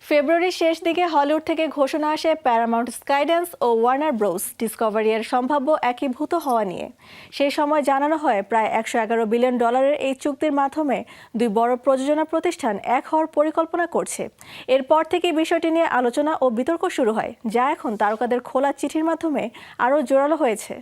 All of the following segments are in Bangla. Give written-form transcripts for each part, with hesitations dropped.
ফেব্রুয়ারির শেষ দিকে হলিউড থেকে ঘোষণা আসে প্যারামাউন্ট স্কাইড্যান্স ও ওয়ার্নার ব্রোস ডিসকভারি এর সম্ভাব্য একীভূত হওয়া নিয়ে। সেই সময় জানানো হয় প্রায় $111 বিলিয়ন এই চুক্তির মাধ্যমে দুই বড় প্রযোজনা প্রতিষ্ঠান এক হওয়ার পরিকল্পনা করছে। এরপর থেকে বিষয়টি নিয়ে আলোচনা ও বিতর্ক শুরু হয়, যা এখন তারকাদের খোলা চিঠির মাধ্যমে আরও জোরালো হয়েছে।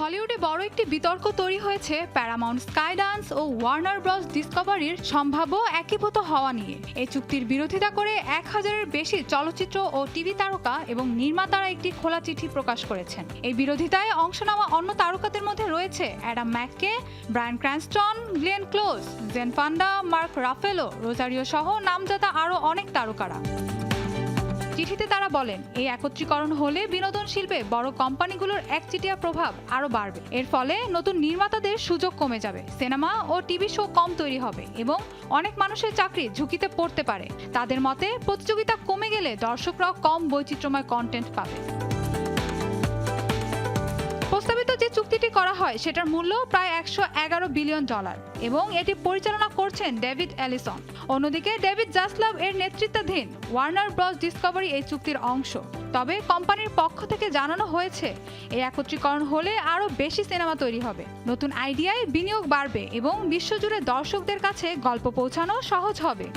হলিউডে বড় একটি বিতর্ক তৈরি হয়েছে প্যারামাউন্ট স্কাইড্যান্স ও ওয়ার্নার ব্রস ডিসকভারির সম্ভাব্য একীভূত হওয়া নিয়ে। এই চুক্তির বিরোধিতা করে 1000-এর বেশি চলচ্চিত্র ও টিভি তারকা এবং নির্মাতারা একটি খোলা চিঠি প্রকাশ করেছেন। এই বিরোধিতায় অংশ নেওয়া অন্য তারকাদের মধ্যে রয়েছে Adam McKay, Bryan Cranston, Glenn Close, Jane Fonda, Mark Ruffalo, Rosario সহ নামজাদা আরও অনেক তারকারা। চিঠিতে তারা বলেন, এই একত্রীকরণ হলে বিনোদন শিল্পে বড় কোম্পানিগুলোর একচেটিয়া প্রভাব আরও বাড়বে। এর ফলে নতুন নির্মাতাদের সুযোগ কমে যাবে, সিনেমা ও টিভি শো কম তৈরি হবে এবং অনেক মানুষের চাকরি ঝুঁকিতে পড়তে পারে। তাদের মতে, প্রতিযোগিতা কমে গেলে দর্শকরাও কম বৈচিত্র্যময় কন্টেন্ট পাবে। প্রস্তাবিত যে চুক্তিটি করা হয় সেটার মূল্য প্রায় $111 বিলিয়ন এবং এটি পরিচালনা করছেন ডেভিড এলিসন। অন্যদিকে ডেভিড জাসলাভ এর নেতৃত্বাধীন ওয়ার্নার ব্রস ডিসকভারি এই চুক্তির অংশ। তবে কোম্পানির পক্ষ থেকে জানানো হয়েছে, এই একত্রীকরণ হলে আরও বেশি সিনেমা তৈরি হবে, নতুন আইডিয়ায় বিনিয়োগ বাড়বে এবং বিশ্বজুড়ে দর্শকদের কাছে গল্প পৌঁছানো সহজ হবে।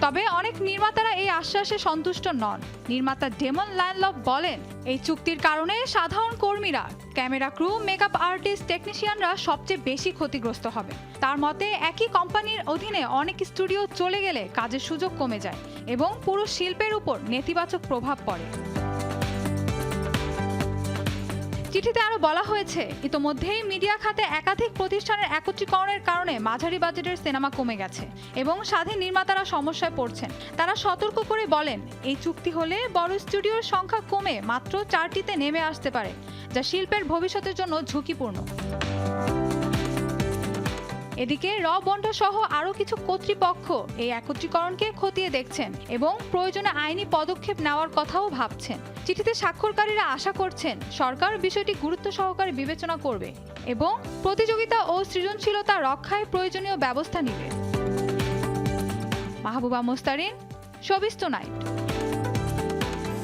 তবে অনেক নির্মাতারা এই আশ্বাসে সন্তুষ্ট নন। নির্মাতা ডেমন ল্যানলফ বলেন, এই চুক্তির কারণে সাধারণ কর্মীরা, ক্যামেরা ক্রু, মেকআপ আর্টিস্ট, টেকনিশিয়ানরা সবচেয়ে বেশি ক্ষতিগ্রস্ত হবে। তার মতে, একই কোম্পানির অধীনে অনেক স্টুডিও চলে গেলে কাজের সুযোগ কমে যায় এবং পুরো শিল্পের উপর নেতিবাচক প্রভাব পড়ে। চিঠিতে আরও বলা হয়েছে, ইতোমধ্যেই মিডিয়া খাতে একাধিক প্রতিষ্ঠানের একত্রীকরণের কারণে মাঝারি বাজেটের সিনেমা কমে গেছে এবং স্বাধীন নির্মাতারা সমস্যায় পড়ছেন। তারা সতর্ক করে বলেন, এই চুক্তি হলে বড় স্টুডিওর সংখ্যা কমে মাত্র 4টিতে নেমে আসতে পারে, যা শিল্পের ভবিষ্যতের জন্য ঝুঁকিপূর্ণ। এদিকে বন্ড সহ আরও কিছু কর্তৃপক্ষ এই একত্রীকরণকে খতিয়ে দেখছেন এবং প্রয়োজনে আইনি পদক্ষেপ নেওয়ার কথাও ভাবছেন। চিঠিতে স্বাক্ষরকারীরা আশা করছেন সরকার বিষয়টি গুরুত্ব সহকারে বিবেচনা করবে এবং প্রতিযোগিতা ও সৃজনশীলতা রক্ষায় প্রয়োজনীয় ব্যবস্থা নেবে। Mahbuba Mustarin, showbiz tonight.